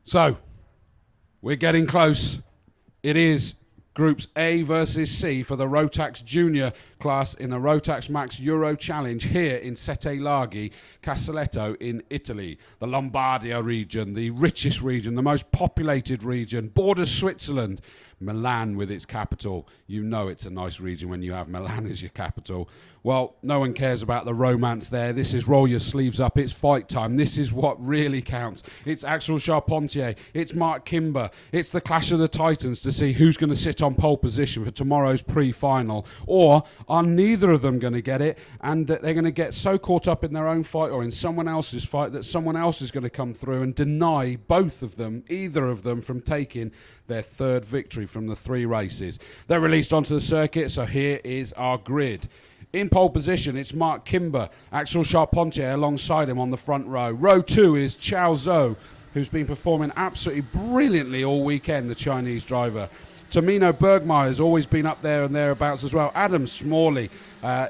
So, we're getting close. It is Groups A versus C for the Rotax Junior class in the Rotax Max Euro Challenge here in Sette Laghi, Castelletto in Italy. The Lombardia region, the richest region, the most populated region, borders Switzerland. Milan with its capital. You know it's a nice region when you have Milan as your capital. Well, no one cares about the romance there. This is roll your sleeves up. It's fight time. This is what really counts. It's Axel Charpentier. It's Mark Kimber. It's the clash of the titans to see who's going to sit on pole position for tomorrow's pre-final. Or are neither of them going to get it, and they're going to get so caught up in their own fight or in someone else's fight that someone else is going to come through and deny both of them, either of them, from taking their third victory from the 3 races. They're released onto the circuit, so here is our grid. In pole position, it's Mark Kimber, Axel Charpentier alongside him on the front row. Row 2 is Chao Zhou, who's been performing absolutely brilliantly all weekend, the Chinese driver. Tomino Bergmeier has always been up there and thereabouts as well. Adam Smalley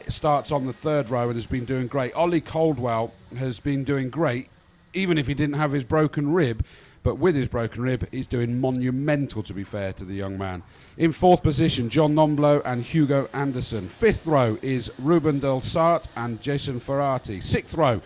starts on the 3rd row and has been doing great. Ollie Caldwell has been doing great, even if he didn't have his broken rib. But with his broken rib, he's doing monumental, to be fair to the young man. In 4th position, John Nomblo and Hugo Anderson. 5th row is Ruben Del Sart and Jason Ferrati. 6th row,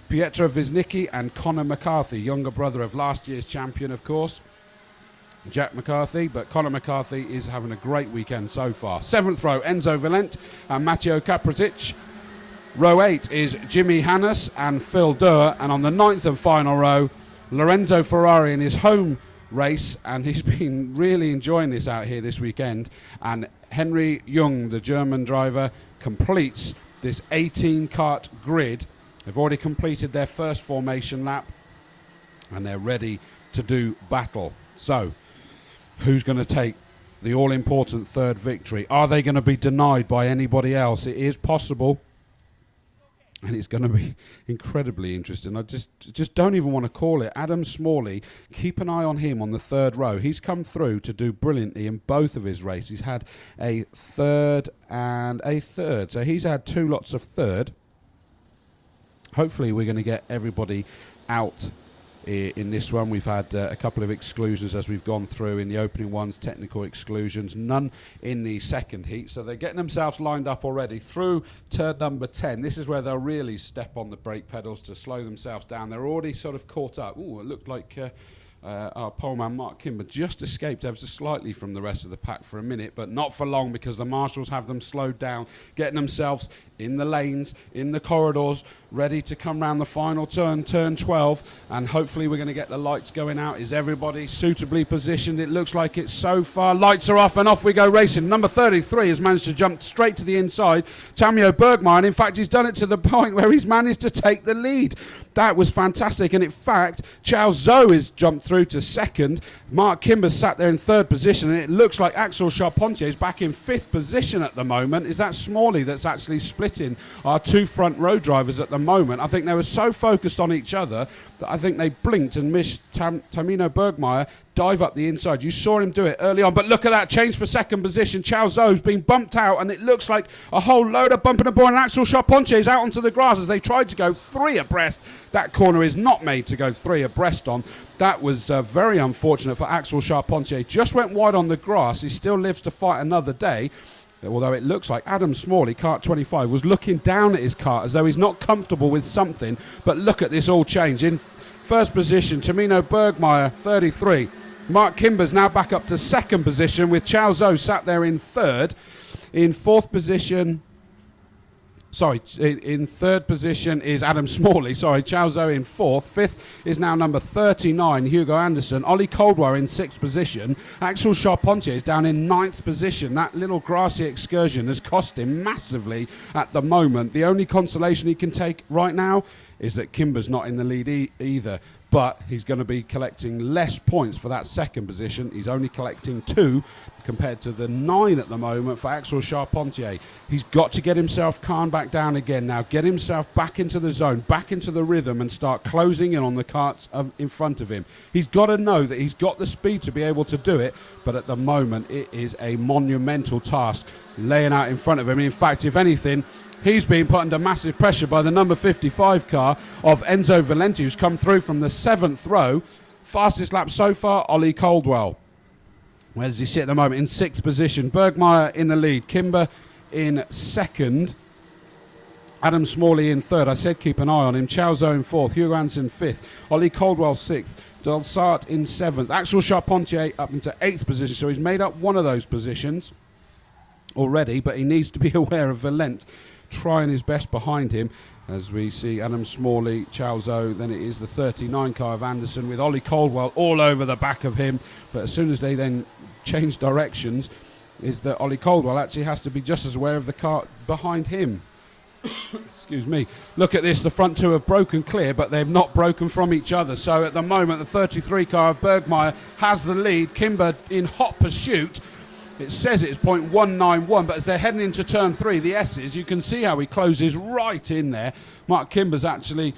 Pietro Wisnicki and Connor McCarthy, younger brother of last year's champion, of course, Jack McCarthy. But Connor McCarthy is having a great weekend so far. 7th row, Enzo Valent and Matteo Capratic. Row 8 is Jimmy Hannes and Phil Durr. And on the 9th and final row, Lorenzo Ferrari in his home race, and he's been really enjoying this out here this weekend. And Henry Jung, the German driver, completes this 18-kart grid. They've already completed their first formation lap, and they're ready to do battle. So, who's going to take the all-important 3rd victory? Are they going to be denied by anybody else? It is possible. And it's going to be incredibly interesting. I just don't even want to call it. Adam Smalley, keep an eye on him on the 3rd row. He's come through to do brilliantly in both of his races. He's had a 3rd and a 3rd. So he's had 2 lots of 3rd. Hopefully we're going to get everybody out in this one. We've had a couple of exclusions as we've gone through in the opening ones, technical exclusions, none in the second heat. So they're getting themselves lined up already through turn number 10. This is where they'll really step on the brake pedals to slow themselves down. They're already sort of caught up. Ooh, it looked like our poleman Mark Kimber just escaped ever so slightly from the rest of the pack for a minute, but not for long, because the marshals have them slowed down, getting themselves in the lanes, in the corridors, ready to come round the final turn, turn 12, and hopefully we're going to get the lights going out. Is everybody suitably positioned? It looks like it so far. Lights are off and off we go racing. Number 33 has managed to jump straight to the inside, Tamio Bergmeier, and in fact he's done it to the point where he's managed to take the lead. That was fantastic, and in fact Chao Zhou has jumped through to 2nd. Mark Kimber sat there in 3rd position, and it looks like Axel Charpentier is back in 5th position at the moment. Is that Smalley that's actually splitting our 2 front row drivers at the moment? I think they were so focused on each other that I think they blinked and missed Tamino Bergmeier dive up the inside. You saw him do it early on, but look at that change for 2nd position. Chao Zhou's been bumped out, and it looks like a whole load of bumping aboard, and Axel Charpentier is out onto the grass as they tried to go 3 abreast. That corner is not made to go 3 abreast on. That was very unfortunate for Axel Charpentier. Just went wide on the grass. He still lives to fight another day. Although it looks like Adam Smalley, kart 25, was looking down at his kart as though he's not comfortable with something. But look at this all change. In 1st position, Tamino Bergmeier, 33. Mark Kimber's now back up to 2nd position, with Chao Zhou sat there in 3rd. In 4th position... in 3rd position is Adam Smalley. Chao Zhou in 4th. 5th is now number 39, Hugo Anderson. Ollie Caldwell in 6th position. Axel Charpentier is down in 9th position. That little grassy excursion has cost him massively at the moment. The only consolation he can take right now is that Kimber's not in the lead either. But he's going to be collecting less points for that 2nd position. He's only collecting 2 compared to the 9 at the moment for Axel Charpentier. He's got to get himself calmed back down again now, get himself back into the zone, back into the rhythm, and start closing in on the karts in front of him. He's got to know that he's got the speed to be able to do it, but at the moment it is a monumental task laying out in front of him. In fact, if anything, he's been put under massive pressure by the number 55 car of Enzo Valenti, who's come through from the 7th row. Fastest lap so far, Ollie Caldwell. Where does he sit at the moment? In 6th position. Bergmeyer in the lead. Kimber in 2nd. Adam Smalley in 3rd. I said keep an eye on him. Chao Zhou in 4th. Hugo Hansen 5th. Ollie Caldwell 6th. Delsart in 7th. Axel Charpentier up into 8th position. So he's made up one of those positions already, but he needs to be aware of Valent trying his best behind him. As we see Adam Smalley, Chao Zhou, then it is the 39 car of Anderson with Ollie Caldwell all over the back of him. But as soon as they then change directions, is that Ollie Caldwell actually has to be just as aware of the car behind him. Excuse me. Look at this, the front two have broken clear, but they've not broken from each other. So at the moment, the 33 car of Bergmeyer has the lead. Kimber in hot pursuit. It says it's 0.191, but as they're heading into turn 3, the S's, you can see how he closes right in there. Mark Kimber's actually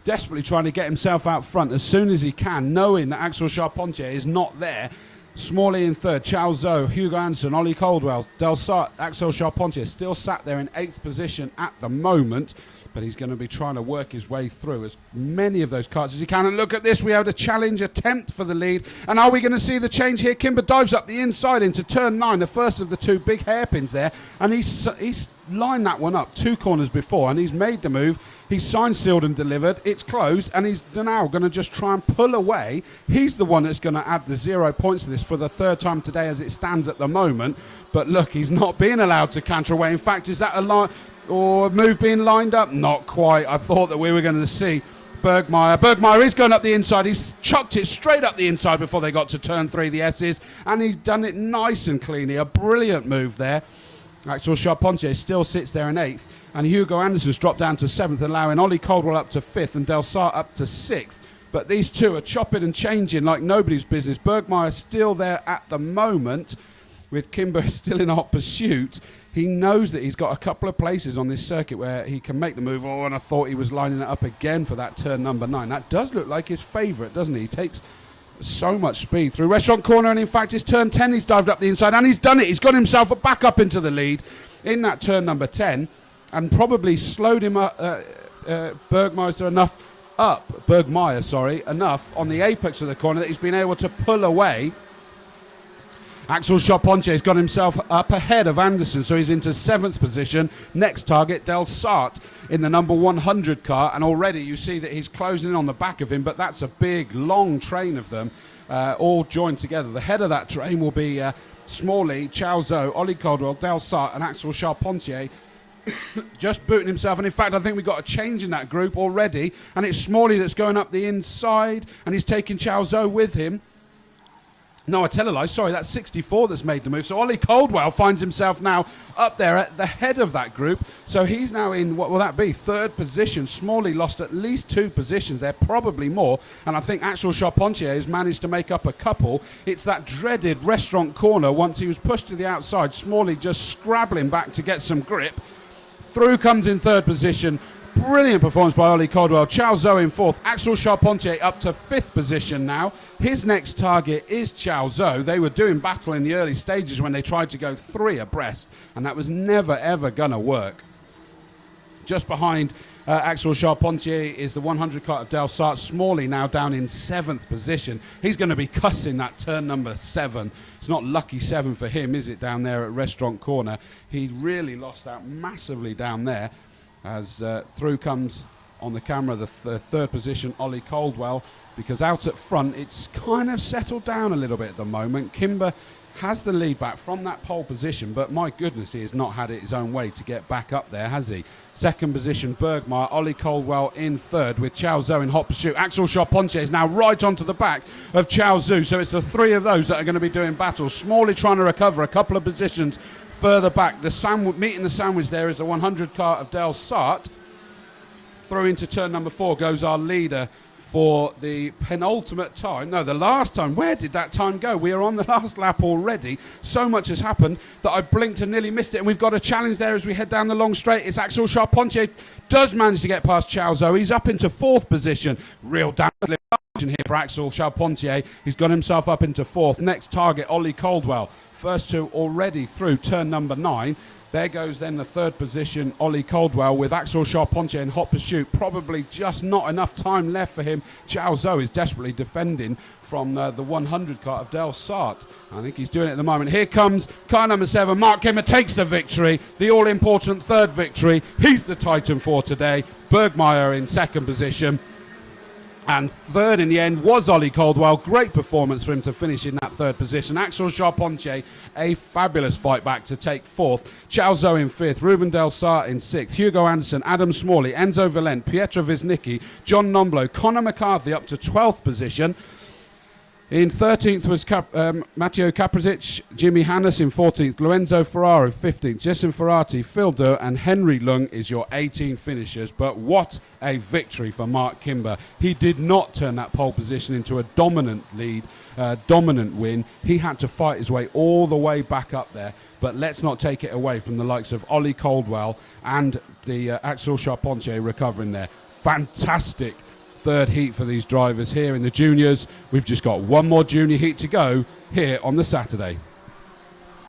desperately trying to get himself out front as soon as he can, knowing that Axel Charpentier is not there. Smalley in 3rd, Chao Zhou, Hugo Hansen, Ollie Caldwell, Delsart, Axel Charpentier still sat there in 8th position at the moment, but he's going to be trying to work his way through as many of those carts as he can. And look at this, we have a challenge attempt for the lead. And are we going to see the change here? Kimber dives up the inside into turn 9, the first of the 2 big hairpins there. And he's lined that one up 2 corners before, and he's made the move. He's signed, sealed and delivered. It's closed, and he's now going to just try and pull away. He's the one that's going to add the 0 points to this for the 3rd time today as it stands at the moment. But look, he's not being allowed to canter away. In fact, is that a line or a move being lined up? Not quite. I thought that we were going to see Bergmeyer. Bergmeyer is going up the inside. He's chucked it straight up the inside before they got to turn 3, the S's, and he's done it nice and cleanly. A brilliant move there. Axel Charpentier still sits there in 8th. And Hugo Anderson's dropped down to 7th, allowing Ollie Caldwell up to 5th and Delsart up to 6th. But these two are chopping and changing like nobody's business. Bergmeyer still there at the moment, with Kimber still in hot pursuit. He knows that he's got a couple of places on this circuit where he can make the move. Oh, and I thought he was lining it up again for that turn number 9. That does look like his favourite, doesn't he? He takes so much speed through Restaurant Corner, and in fact, his turn 10, he's dived up the inside, and he's done it. He's got himself back up into the lead in that turn number 10. And probably slowed him up, Bergmeyer enough on the apex of the corner that he's been able to pull away. Axel Charpentier has got himself up ahead of Anderson, so he's into 7th position. Next target, Delsart in the number 100 car, and already you see that he's closing in on the back of him, but that's a big, long train of them all joined together. The head of that train will be Smalley, Chao Zhou, Ollie Caldwell, Delsart, and Axel Charpentier. Just booting himself, and in fact I think we've got a change in that group already, and it's Smalley that's going up the inside, and he's taking Chao Zhou with him. No, I tell a lie, sorry, that's 64 that's made the move. So Ollie Caldwell finds himself now up there at the head of that group, so he's now in, what will that be, 3rd position. Smalley lost at least 2 positions there, probably more, and I think Axel Charpentier has managed to make up a couple. It's that dreaded Restaurant Corner. Once he was pushed to the outside, Smalley just scrabbling back to get some grip. Through comes in 3rd position. Brilliant performance by Ollie Caldwell. Chao Zhou in 4th. Axel Charpentier up to 5th position now. His next target is Chao Zhou. They were doing battle in the early stages when they tried to go 3 abreast, and that was never, ever going to work. Just behind Axel Charpentier is the 100 car of Delsart. Smalley now down in 7th position. He's going to be cussing that turn number 7. It's not lucky 7 for him, is it, down there at Restaurant Corner? He really lost out massively down there as through comes on the camera the 3rd position, Ollie Caldwell, because out at front it's kind of settled down a little bit at the moment. Kimber has the lead back from that pole position, but my goodness, he has not had it his own way to get back up there, has he? 2nd position, Bergmeyer, Ollie Caldwell in 3rd with Chao Zhou in hot pursuit. Axel Charpentier is now right onto the back of Chao Zhou, so it's the 3 of those that are going to be doing battle. Smalley trying to recover a couple of positions further back. Meeting the sandwich there is the 100 car of Delsart. Through into turn number 4 goes our leader for the penultimate time. No, the last time. Where did that time go? We are on the last lap already. So much has happened that I blinked and nearly missed it. And we've got a challenge there as we head down the long straight. It's Axel Charpentier does manage to get past Chao Zhou. He's up into 4th position. Real damage here for Axel Charpentier. He's got himself up into 4th. Next target, Ollie Caldwell. First 2 already through turn number 9. There goes then the third position, Ollie Caldwell, with Axel Charpentier in hot pursuit. Probably just not enough time left for him. Chao Zhou is desperately defending from the 100 car of Del Sart. I think he's doing it at the moment. Here comes car number 7. Mark Kimber takes the victory, the all-important third victory. He's the Titan for today. Bergmeyer in second position. And third in the end was Ollie Caldwell. Great performance for him to finish in that third position. Axel Charpentier, a fabulous fight back to take fourth. Chao Zhou in fifth. Ruben Del Sart in sixth. Hugo Anderson, Adam Smalley, Enzo Valent, Pietro Wisnicki, John Nomblo, Conor McCarthy up to 12th position. In 13th was Matteo Kaprasic, Jimmy Hannes in 14th, Lorenzo Ferraro 15th, Jason Ferrati, Phil Durr and Henry Lung is your 18 finishers. But what a victory for Mark Kimber. He did not turn that pole position into a dominant lead, dominant win. He had to fight his way all the way back up there. But let's not take it away from the likes of Ollie Caldwell and the Axel Charpentier recovering there. Fantastic third heat for these drivers here in the juniors. We've just got one more junior heat to go here on the Saturday.